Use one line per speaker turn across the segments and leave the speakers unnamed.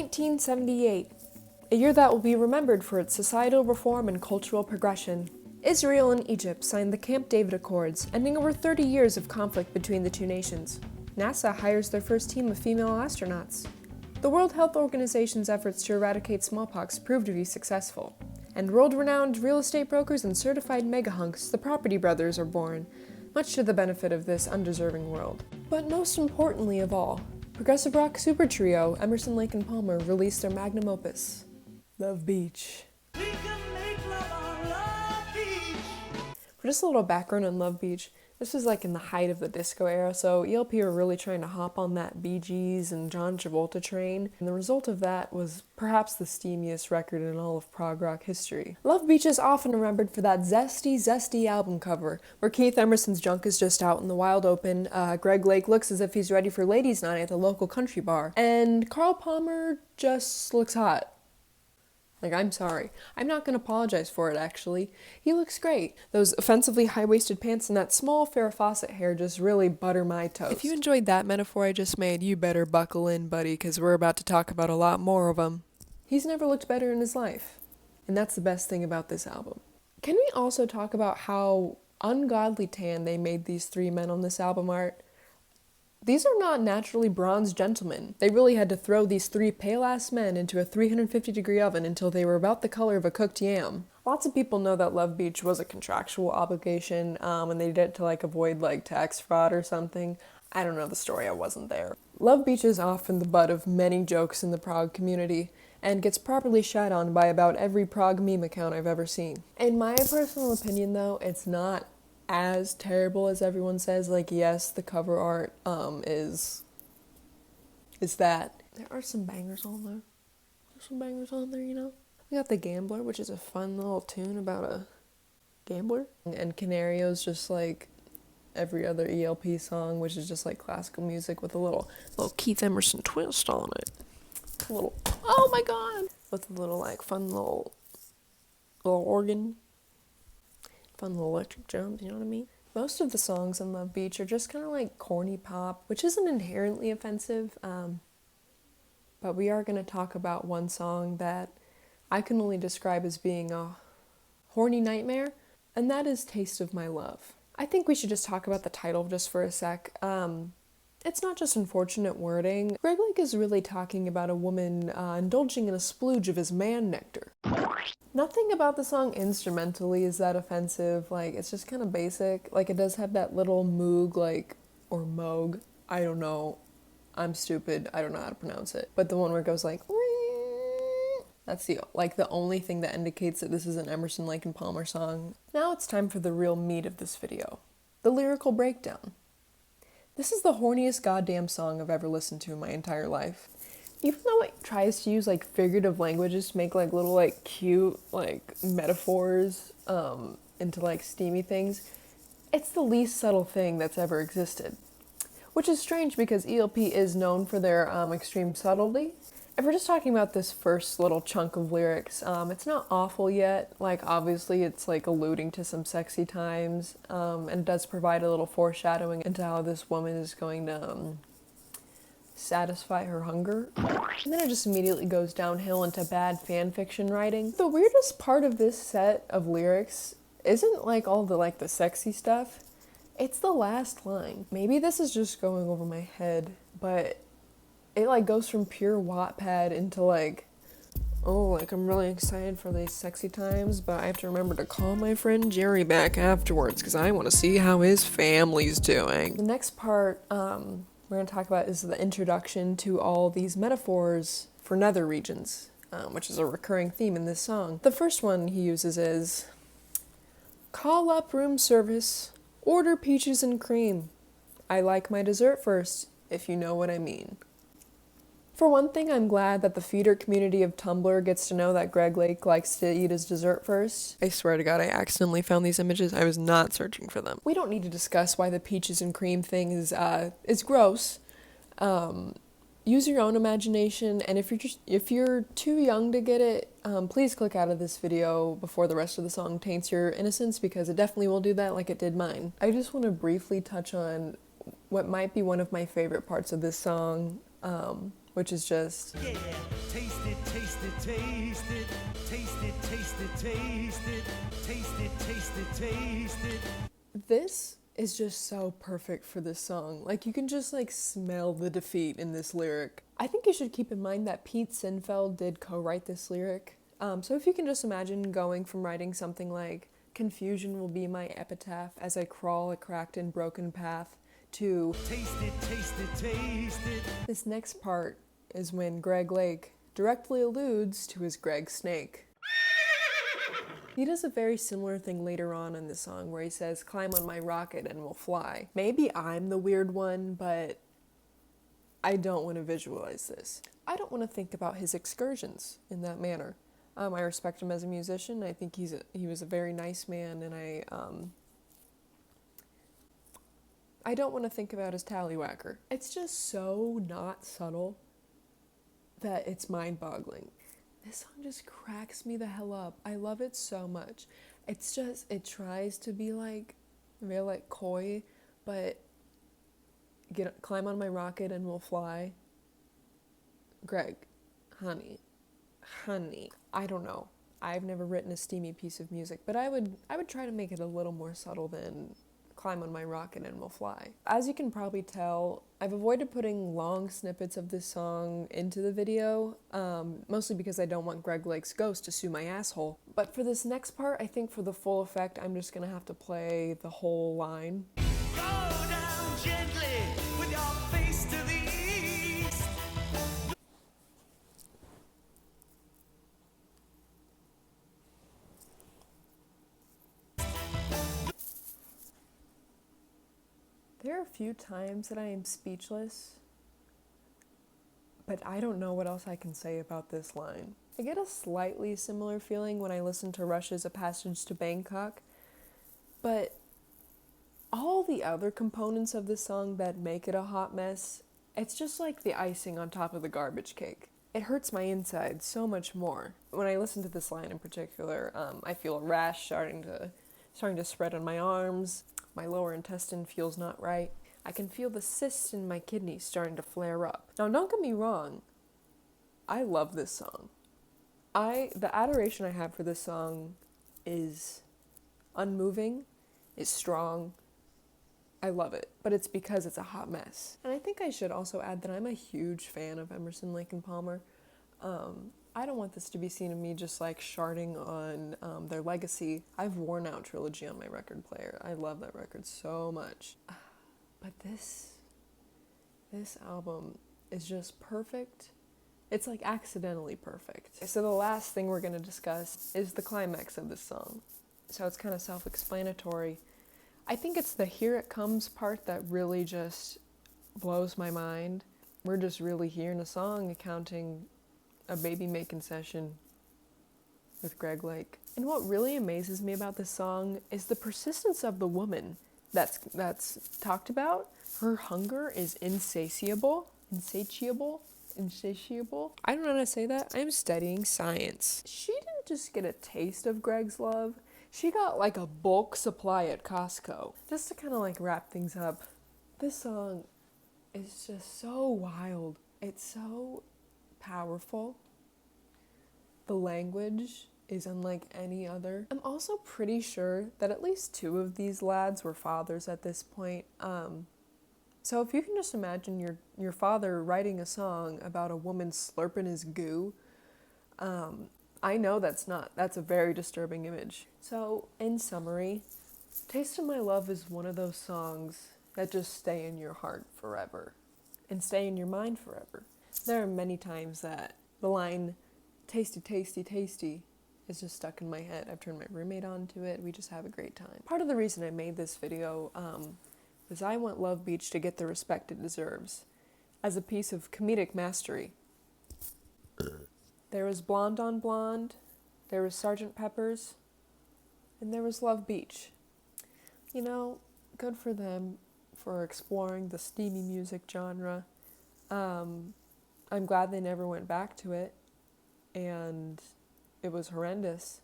1978, a year that will be remembered for its societal reform and cultural progression. Israel and Egypt signed the Camp David Accords, ending over 30 years of conflict between the two nations. NASA hires their first team of female astronauts. The World Health Organization's efforts to eradicate smallpox proved to be successful. And world-renowned real estate brokers and certified megahunks, the Property Brothers, are born, much to the benefit of this undeserving world. But most importantly of all, progressive rock super trio Emerson, Lake and Palmer released their magnum opus, Love Beach. We can make love on Love Beach. For just a little background on Love Beach, this was like in the height of the disco era, so ELP were really trying to hop on that Bee Gees and John Travolta train, and the result of that was perhaps the steamiest record in all of prog rock history. Love Beach is often remembered for that zesty album cover, where Keith Emerson's junk is just out in the wild open, Greg Lake looks as if he's ready for ladies' night at the local country bar, and Carl Palmer just looks hot. Like, I'm sorry. I'm not going to apologize for it, actually. He looks great. Those offensively high-waisted pants and that small Farrah Fawcett hair just really butter my toast. If you enjoyed that metaphor I just made, you better buckle in, buddy, because we're about to talk about a lot more of them. He's never looked better in his life. And that's the best thing about this album. Can we also talk about how ungodly tan they made these three men on this album art? These are not naturally bronzed gentlemen. They really had to throw these three pale-ass men into a 350-degree oven until they were about the color of a cooked yam. Lots of people know that Love Beach was a contractual obligation, and they did it to avoid tax fraud or something. I don't know the story, I wasn't there. Love Beach is often the butt of many jokes in the prog community, and gets properly shat on by about every prog meme account I've ever seen. In my personal opinion though, it's not as terrible as everyone says. Yes, the cover art is that. There are some bangers on there. There's some bangers on there, you know. We got The Gambler, which is a fun little tune about a gambler. And Canario's just like every other ELP song, which is just classical music with a little Keith Emerson twist on it. A little, oh my god! With a little fun little organ. Fun little electric drums, you know what I mean? Most of the songs on Love Beach are just kind of corny pop, which isn't inherently offensive, but we are going to talk about one song that I can only describe as being a horny nightmare, and that is Taste of My Love. I think we should just talk about the title just for a sec. It's not just unfortunate wording. Greg Lake is really talking about a woman indulging in a splooge of his man nectar. Nothing about the song instrumentally is that offensive. It's just kind of basic. It does have that little moog, or moog. I don't know. I'm stupid. I don't know how to pronounce it. But the one where it goes that's the only thing that indicates that this is an Emerson, Lake and Palmer song. Now it's time for the real meat of this video. The lyrical breakdown. This is the horniest goddamn song I've ever listened to in my entire life. Even though it tries to use figurative languages to make little cute metaphors into steamy things, it's the least subtle thing that's ever existed. Which is strange because ELP is known for their extreme subtlety. If we're just talking about this first little chunk of lyrics, it's not awful yet. Obviously it's alluding to some sexy times, and does provide a little foreshadowing into how this woman is going to satisfy her hunger. And then it just immediately goes downhill into bad fan fiction writing. The weirdest part of this set of lyrics isn't all the sexy stuff. It's the last line. Maybe this is just going over my head, but it goes from pure Wattpad into I'm really excited for these sexy times, but I have to remember to call my friend Jerry back afterwards because I want to see how his family's doing. The next part we're going to talk about is the introduction to all these metaphors for nether regions, which is a recurring theme in this song. The first one he uses is, call up room service, order peaches and cream. I like my dessert first, if you know what I mean. For one thing, I'm glad that the feeder community of Tumblr gets to know that Greg Lake likes to eat his dessert first. I swear to God, I accidentally found these images. I was not searching for them. We don't need to discuss why the peaches and cream thing is gross. Use your own imagination, and if you're too young to get it, please click out of this video before the rest of the song taints your innocence, because it definitely will do that like it did mine. I just want to briefly touch on what might be one of my favorite parts of this song, which is just...
Yeah, taste it, taste it, taste it. Taste it, taste it, taste it. Taste it, taste it, taste it.
This is just so perfect for this song. Like, you can just, like, smell the defeat in this lyric. I think you should keep in mind that Pete Sinfeld did co-write this lyric. So if you can just imagine going from writing something like, "Confusion will be my epitaph as I crawl a cracked and broken path," to
Taste it, taste it, taste it.
this next part is when Greg Lake directly alludes to his Greg Snake. He does a very similar thing later on in the song where he says, "Climb on my rocket and we'll fly." Maybe I'm the weird one, but I don't want to visualize this. I don't want to think about his excursions in that manner. I respect him as a musician. I think he was a very nice man, and I don't want to think about his tallywhacker. It's just so not subtle that it's mind-boggling. This song just cracks me the hell up. I love it so much. It's just, it tries to be like, very like coy, but climb on my rocket and we'll fly. Greg, honey. I don't know. I've never written a steamy piece of music, but I would try to make it a little more subtle than climb on my rocket and we'll fly. As you can probably tell, I've avoided putting long snippets of this song into the video, mostly because I don't want Greg Lake's ghost to sue my asshole. But for this next part, I think for the full effect, I'm just gonna have to play the whole line.
Go down gently with your face to the east.
There are a few times that I am speechless, but I don't know what else I can say about this line. I get a slightly similar feeling when I listen to Rush's A Passage to Bangkok, but all the other components of this song that make it a hot mess, it's just like the icing on top of the garbage cake. It hurts my insides so much more. When I listen to this line in particular, I feel a rash starting to spread on my arms. My lower intestine feels not right. I can feel the cysts in my kidneys starting to flare up. Now, don't get me wrong. I love this song. The adoration I have for this song is unmoving, is strong. I love it, but it's because it's a hot mess. And I think I should also add that I'm a huge fan of Emerson, Lake and Palmer. I don't want this to be seen of me just like sharding on their legacy. I've worn out Trilogy on my record player. I love that record so much. But this album is just perfect. It's like accidentally perfect. So the last thing we're gonna discuss is the climax of this song. So it's kind of self-explanatory. I think it's the "Here It Comes" part that really just blows my mind. We're just really hearing a song accounting a baby-making session with Greg Lake. And what really amazes me about this song is the persistence of the woman that's talked about. Her hunger is insatiable. I don't know how to say that. I'm studying science. She didn't just get a taste of Greg's love. She got like a bulk supply at Costco. Just to kind of like wrap things up, this song is just so wild. It's so powerful. The language is unlike any other. I'm also pretty sure that at least 2 of these lads were fathers at this point. So if you can just imagine your father writing a song about a woman slurping his goo, I know that's a very disturbing image. So in summary, Taste of My Love is one of those songs that just stay in your heart forever and stay in your mind forever. There are many times that the line, "tasty, tasty, tasty," is just stuck in my head. I've turned my roommate on to it. We just have a great time. Part of the reason I made this video is I want Love Beach to get the respect it deserves as a piece of comedic mastery. There was Blonde on Blonde, there was Sgt. Pepper's, and there was Love Beach. You know, good for them for exploring the steamy music genre. I'm glad they never went back to it, and it was horrendous,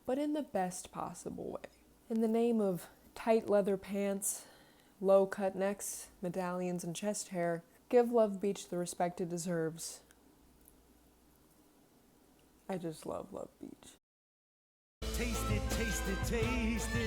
but in the best possible way. In the name of tight leather pants, low cut necks, medallions, and chest hair, Give Love Beach the respect it deserves. I just love Love Beach.
Taste it, taste it, taste it,